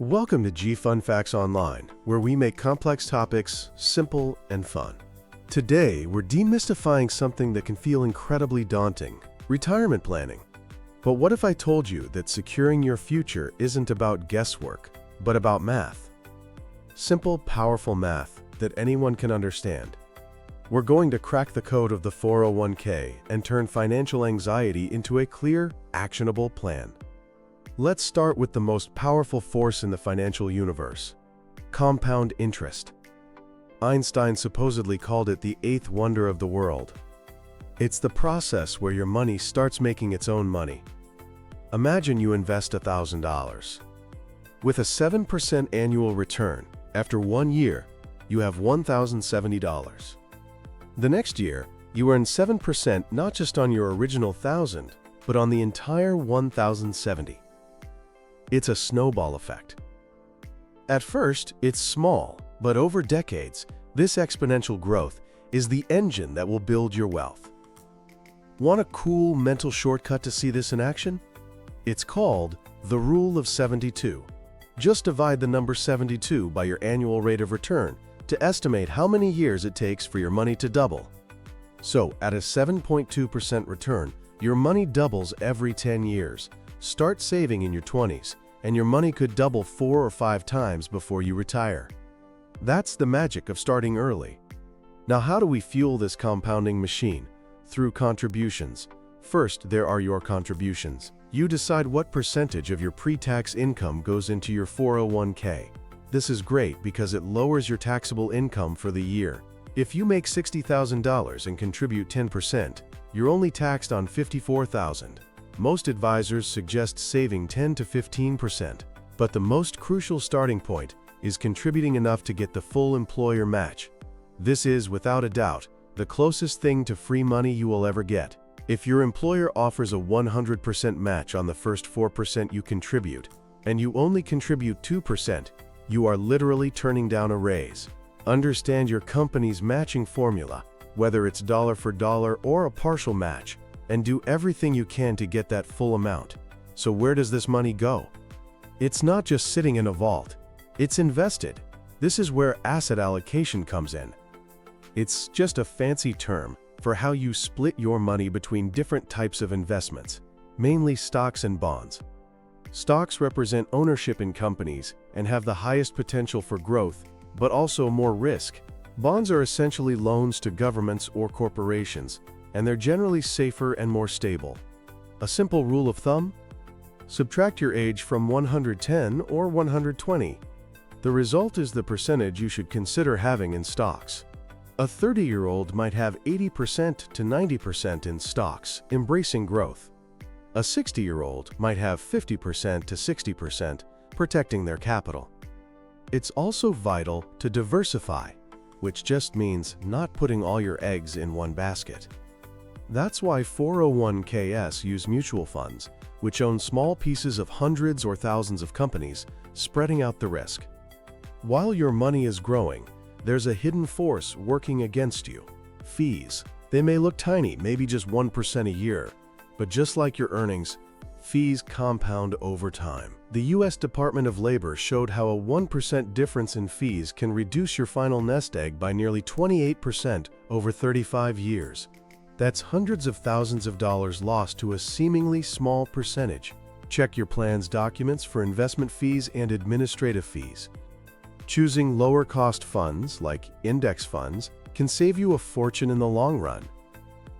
Welcome to G Fun Facts Online, where we make complex topics simple and fun. Today, we're demystifying something that can feel incredibly daunting: retirement planning. But what if I told you that securing your future isn't about guesswork, but about math? Simple, powerful math that anyone can understand. We're going to crack the code of the 401k and turn financial anxiety into a clear, actionable plan. Let's start with the most powerful force in the financial universe: compound interest. Einstein supposedly called it the eighth wonder of the world. It's the process where your money starts making its own money. Imagine you invest $1,000. With a 7% annual return, after 1 year, you have $1,070. The next year, you earn 7% not just on your original $1,000, but on the entire $1,070. It's a snowball effect. At first, it's small, but over decades, this exponential growth is the engine that will build your wealth. Want a cool mental shortcut to see this in action? It's called the Rule of 72. Just divide the number 72 by your annual rate of return to estimate how many years it takes for your money to double. So, at a 7.2% return, your money doubles every 10 years. Start saving in your 20s, and your money could double 4 or 5 times before you retire. That's the magic of starting early. Now, how do we fuel this compounding machine? Through contributions. First, there are your contributions. You decide what percentage of your pre-tax income goes into your 401k. This is great because it lowers your taxable income for the year. If you make $60,000 and contribute 10%, you're only taxed on $54,000. Most advisors suggest saving 10 to 15%, but the most crucial starting point is contributing enough to get the full employer match. This is, without a doubt, the closest thing to free money you will ever get. If your employer offers a 100% match on the first 4% you contribute, and you only contribute 2%, you are literally turning down a raise. Understand your company's matching formula, whether it's dollar for dollar or a partial match, and do everything you can to get that full amount. So where does this money go? It's not just sitting in a vault. It's invested. This is where asset allocation comes in. It's just a fancy term for how you split your money between different types of investments, mainly stocks and bonds. Stocks represent ownership in companies and have the highest potential for growth, but also more risk. Bonds are essentially loans to governments or corporations, and they're generally safer and more stable. A simple rule of thumb? Subtract your age from 110 or 120. The result is the percentage you should consider having in stocks. A 30-year-old might have 80% to 90% in stocks, embracing growth. A 60-year-old might have 50% to 60%, protecting their capital. It's also vital to diversify, which just means not putting all your eggs in one basket. That's why 401ks use mutual funds, which own small pieces of hundreds or thousands of companies, spreading out the risk. While your money is growing, there's a hidden force working against you: fees. They may look tiny, maybe just 1% a year, but just like your earnings, fees compound over time. The U.S. Department of Labor showed how a 1% difference in fees can reduce your final nest egg by nearly 28% over 35 years. That's hundreds of thousands of dollars lost to a seemingly small percentage. Check your plan's documents for investment fees and administrative fees. Choosing lower-cost funds, like index funds, can save you a fortune in the long run.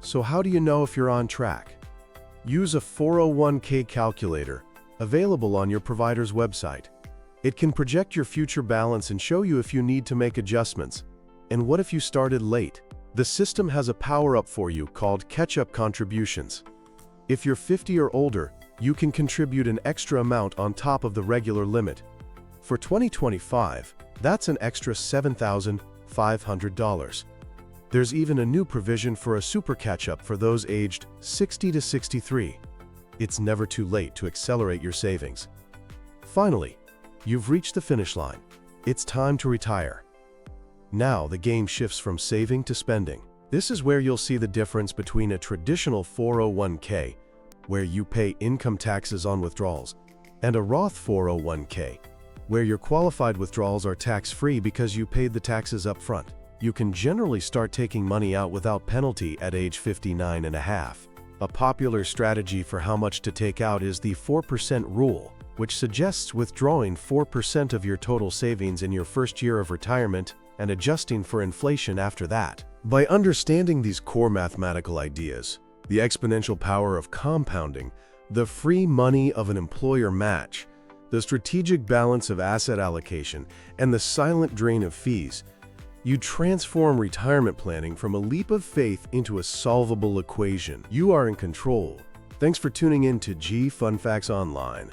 So how do you know if you're on track? Use a 401k calculator, available on your provider's website. It can project your future balance and show you if you need to make adjustments. And what if you started late? The system has a power-up for you called catch-up contributions. If you're 50 or older, you can contribute an extra amount on top of the regular limit. For 2025, that's an extra $7,500. There's even a new provision for a super catch-up for those aged 60 to 63. It's never too late to accelerate your savings. Finally, you've reached the finish line. It's time to retire. Now the game shifts from saving to spending. This is where you'll see the difference between a traditional 401k, where you pay income taxes on withdrawals, and a Roth 401k, where your qualified withdrawals are tax-free because you paid the taxes up front. You can generally start taking money out without penalty at age 59 and a half. A popular strategy for how much to take out is the 4% rule, which suggests withdrawing 4% of your total savings in your first year of retirement and adjusting for inflation after that. By understanding these core mathematical ideas, the exponential power of compounding, the free money of an employer match, the strategic balance of asset allocation, and the silent drain of fees, you transform retirement planning from a leap of faith into a solvable equation. You are in control. Thanks for tuning in to Fun Facts Online.